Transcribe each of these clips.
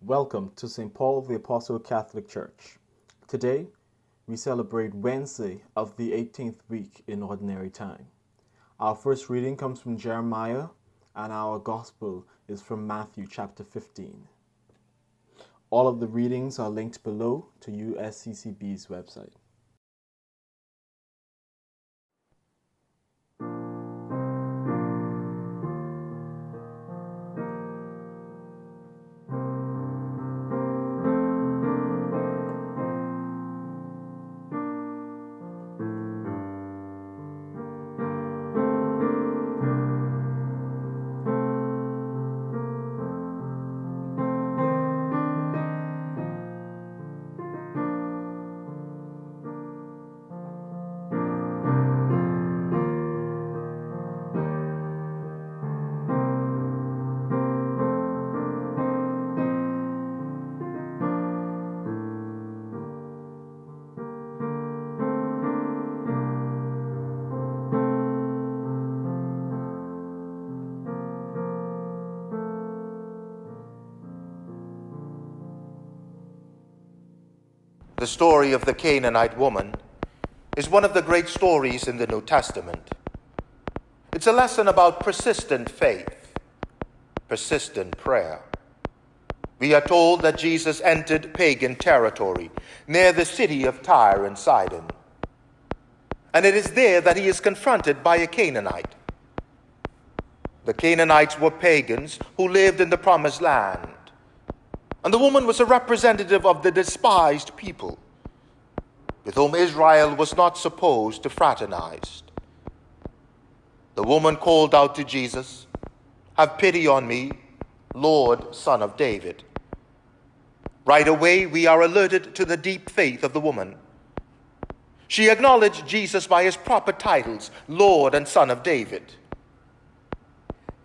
Welcome to St. Paul the Apostle Catholic Church. Today, we celebrate Wednesday of the 18th week in Ordinary Time. Our first reading comes from Jeremiah, and our Gospel is from Matthew chapter 15. All of the readings are linked below to USCCB's website. The story of the Canaanite woman is one of the great stories in the New Testament. It's a lesson about persistent faith, persistent prayer. We are told that Jesus entered pagan territory near the city of Tyre and Sidon. And it is there that he is confronted by a Canaanite. The Canaanites were pagans who lived in the Promised Land. And the woman was a representative of the despised people with whom Israel was not supposed to fraternize. The woman called out to Jesus, "Have pity on me, Lord, Son of David." Right away, we are alerted to the deep faith of the woman. She acknowledged Jesus by his proper titles, Lord and Son of David.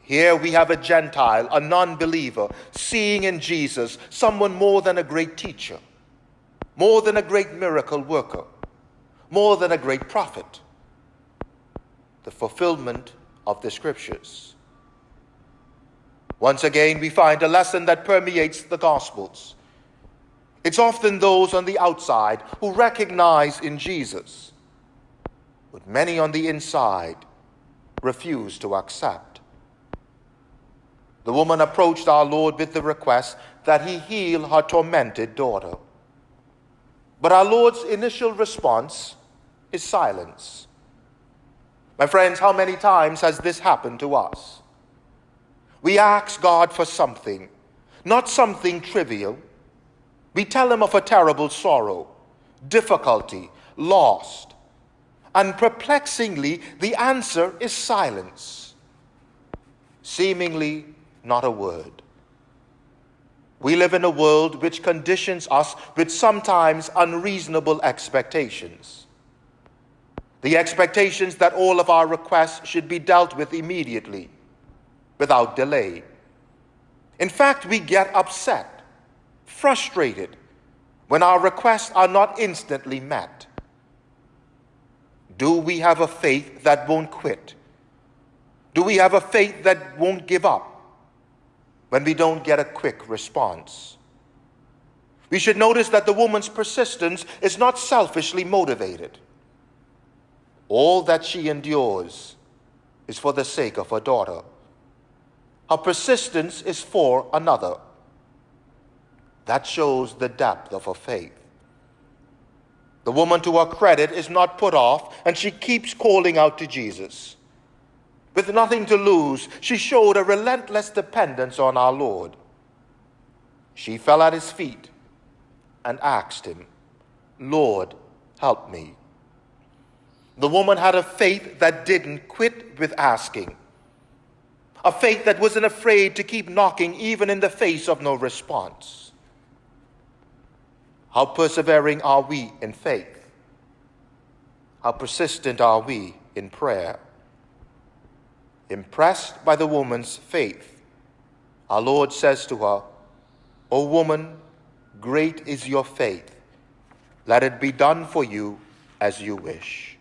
Here we have a Gentile, a non-believer, seeing in Jesus someone more than a great teacher, more than a great miracle worker, more than a great prophet. The fulfillment of the Scriptures. Once again, we find a lesson that permeates the Gospels. It's often those on the outside who recognize in Jesus, but many on the inside refuse to accept. The woman approached our Lord with the request that he heal her tormented daughter. But our Lord's initial response is silence. My friends, how many times has this happened to us? We ask God for something, not something trivial. We tell him of a terrible sorrow, difficulty, loss, and perplexingly, the answer is silence. Seemingly, not a word. We live in a world which conditions us with sometimes unreasonable expectations. The expectations that all of our requests should be dealt with immediately, without delay. In fact, we get upset, frustrated, when our requests are not instantly met. Do we have a faith that won't quit? Do we have a faith that won't give up when we don't get a quick response? We should notice that the woman's persistence is not selfishly motivated. All that she endures is for the sake of her daughter. Her persistence is for another. That shows the depth of her faith. The woman, to her credit, is not put off, and she keeps calling out to Jesus. With nothing to lose, she showed a relentless dependence on our Lord. She fell at his feet and asked him, "Lord, help me." The woman had a faith that didn't quit with asking, a faith that wasn't afraid to keep knocking even in the face of no response. How persevering are we in faith? How persistent are we in prayer? Impressed by the woman's faith, our Lord says to her, "O woman, great is your faith. Let it be done for you as you wish."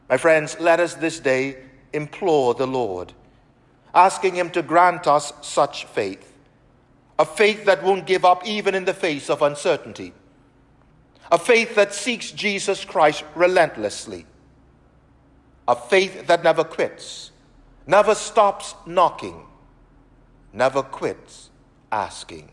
My friends, let us this day implore the Lord, asking him to grant us such faith, a faith that won't give up even in the face of uncertainty, a faith that seeks Jesus Christ relentlessly, a faith that never quits, never stops knocking, never quits asking.